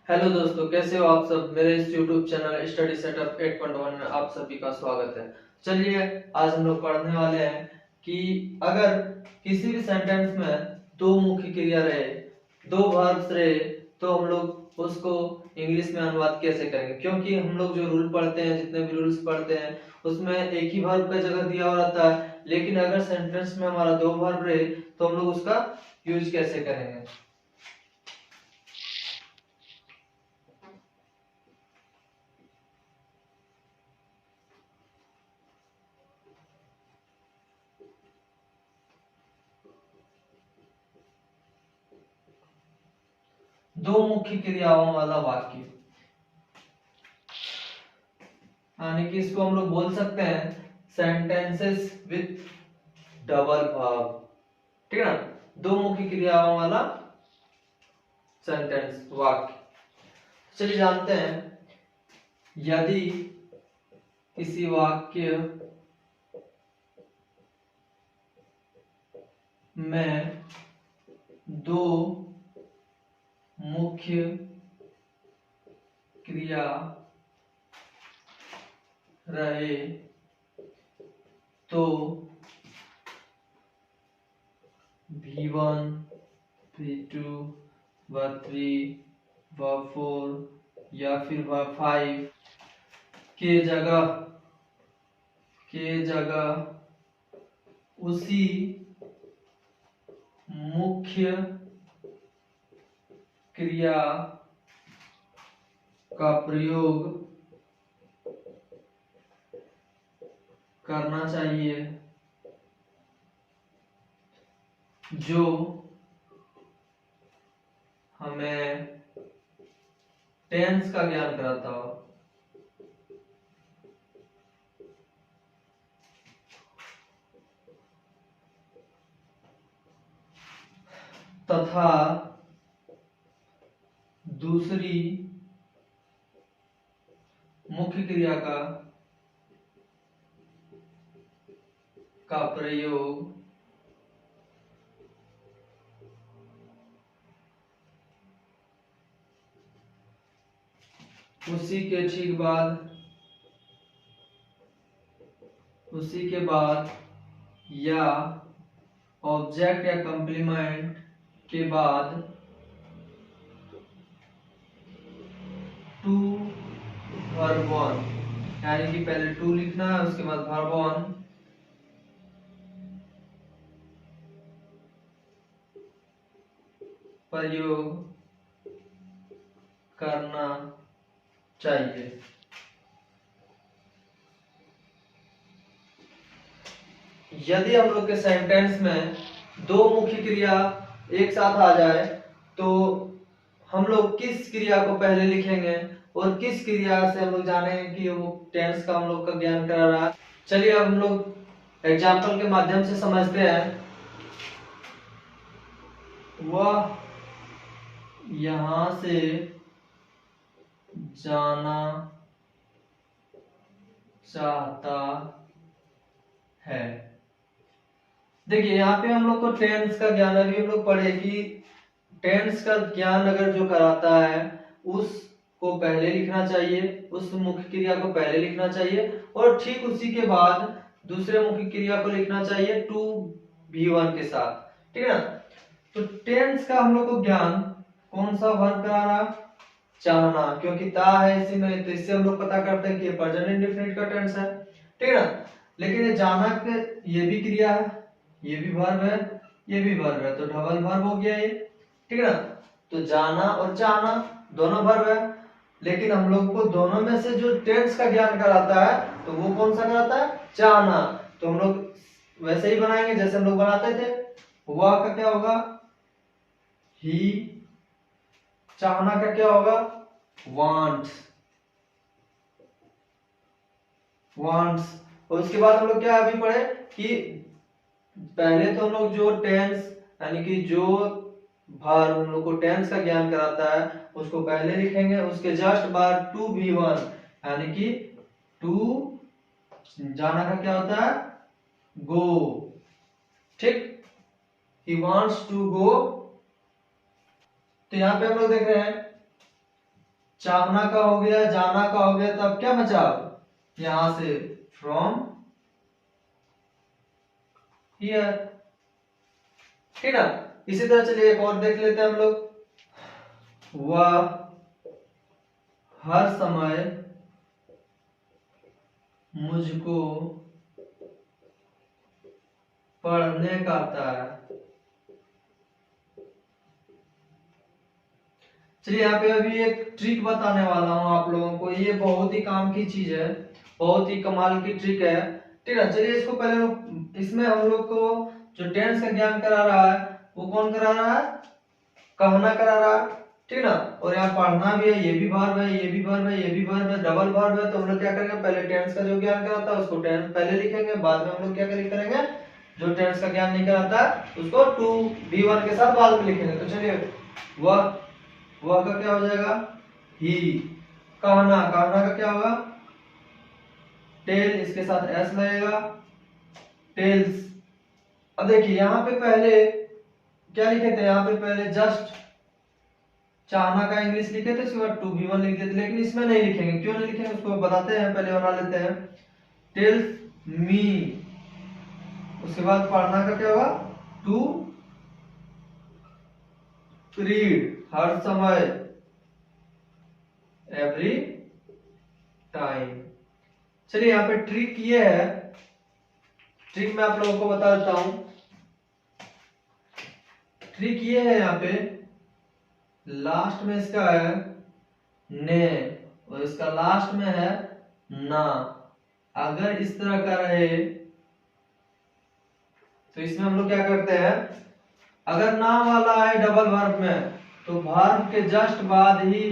Hello दोस्तों, कैसे हो आप सब। मेरे इस YouTube चैनल स्टडी सेटअप 8.1 में आप सभी का स्वागत है। चलिए आज हम लोग पढ़ने वाले हैं कि अगर किसी भी सेंटेंस में दो मुख्य क्रिया रहे, दो वर्ब्स रहे, तो हम लोग उसको इंग्लिश में अनुवाद कैसे करेंगे। क्योंकि हम लोग जो रूल पढ़ते हैं, जितने भी रूल्स पढ़ते हैं, उसमें एक ही वर्ब का जगह दिया हुआ रहता है, लेकिन अगर सेंटेंस में हमारा दो वर्ब रहे तो हम लोग उसका यूज कैसे करेंगे। दो मुख्य क्रियाओं वाला वाक्य, यानी कि इसको हम लोग बोल सकते हैं सेंटेंसेस विथ डबल वर्ब। ठीक है ना, दो मुख्य क्रियाओं वाला सेंटेंस वाक्य। चलिए जानते हैं, यदि किसी वाक्य में दो मुख्य क्रिया रहे तो V1 V2 V3 V4 या फिर V5 के जगह उसी मुख्य क्रिया का प्रयोग करना चाहिए जो हमें टेंस का ज्ञान कराता हो। तथा दूसरी मुख्य क्रिया का प्रयोग उसी के बाद या ऑब्जेक्ट या कंप्लीमेंट के बाद टू वर्ब वन, यानी कि पहले टू लिखना है, उसके बाद वर्ब वन प्रयोग करना चाहिए। यदि हम लोग के सेंटेंस में दो मुख्य क्रिया एक साथ आ जाए तो हम लोग किस क्रिया को पहले लिखेंगे और किस क्रिया से हम लोग जानेंगे कि वो टेंस का हम लोग का ज्ञान करा रहा है। चलिए अब हम लोग एग्जाम्पल के माध्यम से समझते हैं। वह यहां से जाना चाहता है। देखिए यहाँ पे हम लोग को टेंस का ज्ञान, अभी हम लोग पढ़े कि टेंस का ज्ञान अगर जो कराता है उसको पहले लिखना चाहिए, उस मुख्य क्रिया को पहले लिखना चाहिए और ठीक उसी के बाद दूसरे मुख्य क्रिया को लिखना चाहिए टू V1 के साथ। ठीक है ना, तो टेंस का हम लोग को ज्ञान कौन सा वर्ब करा रहा, चाहना, क्योंकि ता है इसी में, तो इससे हम लोग पता करते हैं कि ये प्रेजेंट इंडेफिनिट का टेंस है। ठीक है ना, लेकिन ये जाना के ये भी क्रिया है, ये भी वर्ब है, ये भी वर्ब है, तो डबल वर्ब हो गया ये। ठीक है ना, तो जाना और चाहना दोनों वर्ब है, लेकिन हम लोग को दोनों में से जो टेंस का ज्ञान कराता है तो वो कौन सा कराता है, चाहना। तो हम लोग वैसे ही बनाएंगे जैसे हम लोग बनाते थे। वह का क्या होगा, ही। चाहना का क्या होगा, वांट्स। और उसके बाद हम लोग क्या अभी पढ़े कि पहले तो हम लोग जो टेंस यानी कि जो वर्ब हम लोग को टेंस का ज्ञान कराता है उसको पहले लिखेंगे, उसके जस्ट बाद टू V1 यानी कि टू जाना का क्या होता है, गो। ठीक, he wants to go। तो यहाँ पे हम लोग देख रहे हैं चाहना का हो गया, जाना का हो गया, तब क्या बचा यहां से फ्रॉम हियर, ठीक है। इसी तरह चलिए एक और देख लेते हैं हम लोग। वह हर समय मुझको पढ़ने का आता है। चलिए यहाँ पे अभी एक ट्रिक बताने वाला हूँ आप लोगों को, ये बहुत ही काम की चीज है, बहुत ही कमाल की ट्रिक है, ठीक है। चलिए इसको पहले, इसमें हम लोग को जो टेंस का ज्ञान करा रहा है वो कौन करा रहा है, कहना करा रहा है, ठीक ना। और यहाँ पढ़ना भी है, ये भी वर्ब है, ये भी वर्ब है, ये भी वर्ब है, डबल वर्ब है। तो हम लोग क्या करेंगे, पहले टेंस का जो ज्ञान कराता है उसको टेंस पहले लिखेंगे, बाद में हम लोग क्या करेंगे, जो टेंस का ज्ञान नहीं कराता उसको टू V1 के साथ बाद में लिखेंगे। तो चलिए वह का क्या हो जाएगा, ही। कहना, कहना का क्या होगा, टेल, इसके साथ एस लगेगा, टेल्स। अब देखिए यहाँ पे पहले क्या लिखे थे, यहाँ पे पहले जस्ट चाहना का इंग्लिश लिखे थे, उसके बाद टू V1 लिख देते, लेकिन इसमें नहीं लिखेंगे। क्यों नहीं लिखेंगे उसको बताते हैं, पहले बना लेते हैं। टेल्स मी, उसके बाद पढ़ना का क्या होगा, टू रीड, हर समय, एवरी टाइम। चलिए यहाँ पे ट्रिक ये है, ट्रिक मैं आप लोगों को बता देता हूं। ट्रिक ये है, यहाँ पे लास्ट में इसका है ने और इसका लास्ट में है ना। अगर इस तरह का रहे तो इसमें हम लोग क्या करते हैं, अगर ना वाला है डबल वर्ब में तो वर्ब के जस्ट बाद ही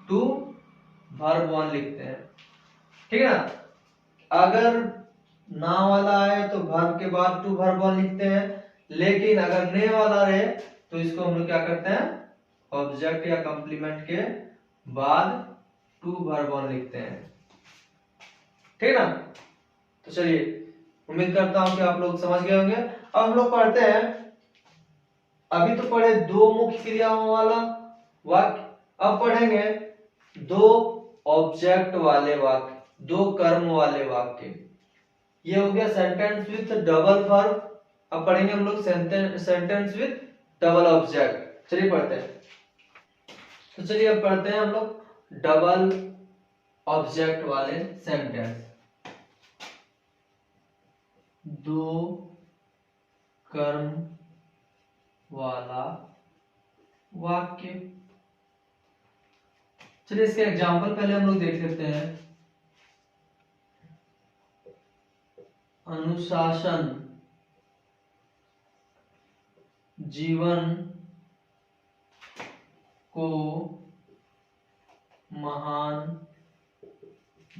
टू वर्ब वन लिखते हैं, ठीक है ना। अगर ना वाला है तो वर्ब के बाद टू वर्ब वन लिखते हैं, लेकिन अगर ने वाला रहे तो इसको हम लोग क्या करते हैं, ऑब्जेक्ट या कॉम्प्लीमेंट के बाद टू वर्ब वन लिखते हैं, ठीक है ना। तो चलिए उम्मीद करता हूं कि आप लोग समझ गए होंगे। अब हम लोग पढ़ते हैं, अभी तो पढ़े दो मुख्य क्रियाओं वाला वाक्य, अब पढ़ेंगे दो ऑब्जेक्ट वाले वाक्य, दो कर्म वाले वाक्य। ये हो गया सेंटेंस विथ डबल वर्ब। अब पढ़ेंगे हम लोग सेंटेंस विथ डबल ऑब्जेक्ट। चलिए पढ़ते हैं। तो चलिए अब पढ़ते हैं हम लोग डबल ऑब्जेक्ट वाले सेंटेंस। दो कर्म वाला वाक्य। चलिए इसके एग्जाम्पल पहले हम लोग देख लेते हैं। अनुशासन जीवन को महान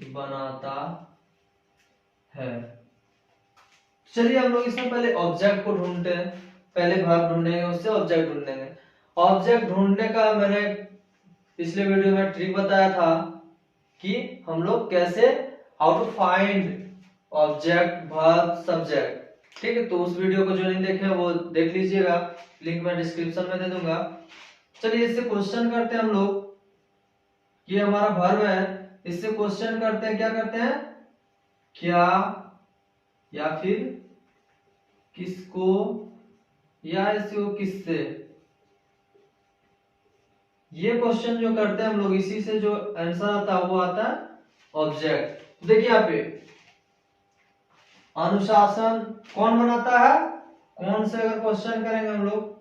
बनाता है। चलिए हम लोग इसमें पहले ऑब्जेक्ट को ढूंढते हैं, पहले वर्ब ढूंढेंगे उससे ऑब्जेक्ट ढूंढेंगे। ऑब्जेक्ट ढूंढने का मैंने पिछले वीडियो में ट्रिक बताया था कि हम लोग कैसे how to find object verb subject, ठीक है। तो उस वीडियो को जो नहीं देखे वो देख लीजिएगा, लिंक मैं डिस्क्रिप्शन में दे दूंगा। चलिए इससे क्वेश्चन करते हैं हम लोग, ये हमारा वर्ब है, इससे क्वेश्चन करते हैं, क्या करते हैं, क्या या फिर किसको या इसको किससे, ये क्वेश्चन जो करते हैं हम लोग, इसी से जो आंसर आता है वो आता है ऑब्जेक्ट। देखिए यहाँ पे अनुशासन कौन बनाता है, कौन से अगर क्वेश्चन करेंगे हम लोग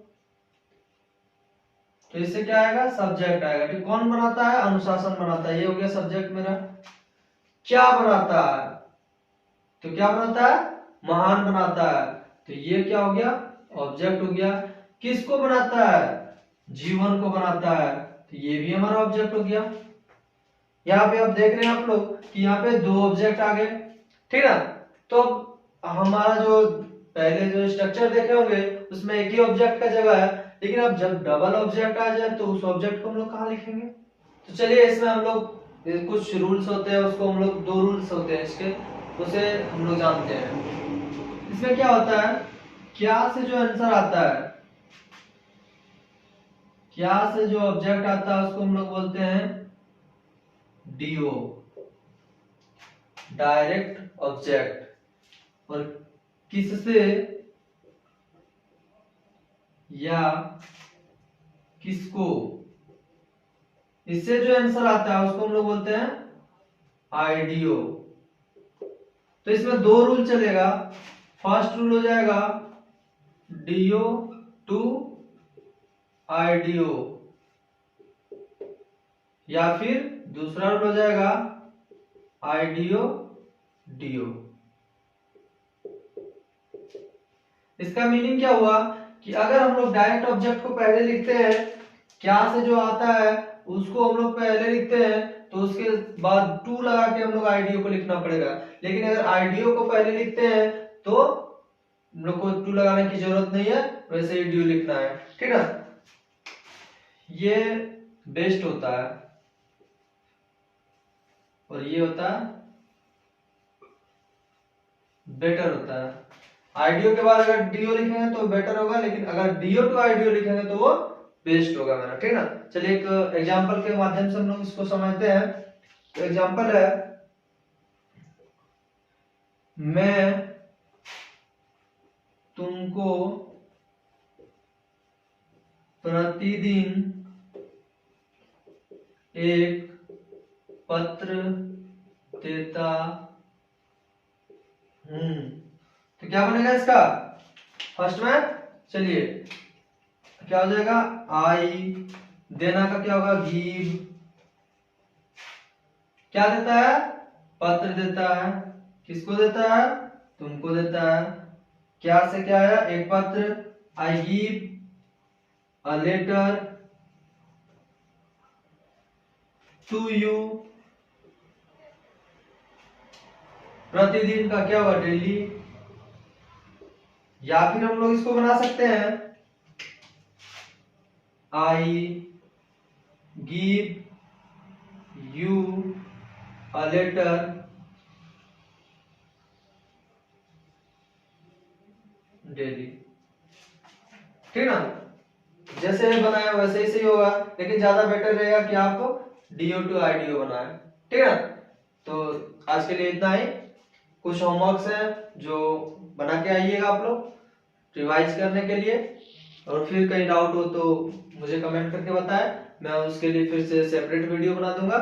तो इससे क्या आएगा, सब्जेक्ट आएगा, ठीक। कौन बनाता है, अनुशासन बनाता है, ये हो गया सब्जेक्ट मेरा। क्या बनाता है, तो क्या बनाता है, महान बनाता है, तो ये क्या हो गया, ऑब्जेक्ट हो गया। किसको बनाता है, जीवन को बनाता है, तो ये भी हमारा ऑब्जेक्ट हो गया। यहाँ पे आप देख रहे हैं आप लोग कि यहाँ पे दो ऑब्जेक्ट आ गए, ठीक है। तो हमारा जो पहले जो स्ट्रक्चर देखे होंगे उसमें एक ही ऑब्जेक्ट का जगह है, लेकिन अब जब डबल ऑब्जेक्ट आ जाए तो उस ऑब्जेक्ट को हम लोग कहाँ लिखेंगे। तो चलिए इसमें हम लोग कुछ रूल्स होते हैं, उसको हम लोग दो रूल्स होते हैं इसके, उसे हम लोग जानते हैं। इसमें क्या होता है, क्या से जो आंसर आता है, क्या से जो ऑब्जेक्ट आता है उसको हम लोग बोलते हैं डीओ, डायरेक्ट ऑब्जेक्ट। और किससे या किसको, इससे जो आंसर आता है उसको हम लोग बोलते हैं आईडीओ। तो इसमें दो रूल चलेगा। फर्स्ट रूल हो जाएगा डीओ टू आईडीओ, या फिर दूसरा रूल हो जाएगा आईडीओ डीओ। इसका मीनिंग क्या हुआ कि अगर हम लोग डायरेक्ट ऑब्जेक्ट को पहले लिखते हैं, क्या से जो आता है उसको हम लोग पहले लिखते हैं, तो उसके बाद टू लगा के हम लोग आईडीओ को लिखना पड़ेगा। लेकिन अगर आईडीओ को पहले लिखते हैं तो हम लोग को टू लगाने की जरूरत नहीं है, वैसे ही ड्यू लिखना है, ठीक है। ये बेस्ट होता है और ये होता है बेटर होता है। आईडीओ के बाद अगर डीओ लिखेंगे तो बेटर होगा, लेकिन अगर डीओ टू आईडीओ लिखेंगे तो वो बेस्ट होगा मेरा, ठीक है ना। चलिए एक एग्जांपल के माध्यम से हम लोग इसको समझते हैं। तो एग्जांपल है, मैं तुमको प्रतिदिन एक पत्र देता हूं। तो क्या बनेगा इसका फर्स्ट में, चलिए क्या हो जाएगा, आई, देना का क्या होगा, गिव, क्या देता है, पत्र देता है, किसको देता है, तुमको देता है। क्या से क्या आया, एक पत्र, I give a letter to you, प्रतिदिन का क्या होगा, डेली। या फिर हम लोग इसको बना सकते हैं, I give you a letter daily, ठीक ना। जैसे बनाया वैसे ही सही होगा, लेकिन ज्यादा बेटर रहेगा कि आप डीओ टू आईडीओ बनाए, ठीक है। तो आज के लिए इतना ही। कुछ होमवर्क्स हैं जो बना के आइएगा आप लोग रिवाइज करने के लिए, और फिर कहीं डाउट हो तो मुझे कमेंट करके बताएं, मैं उसके लिए फिर से सेपरेट वीडियो बना दूंगा।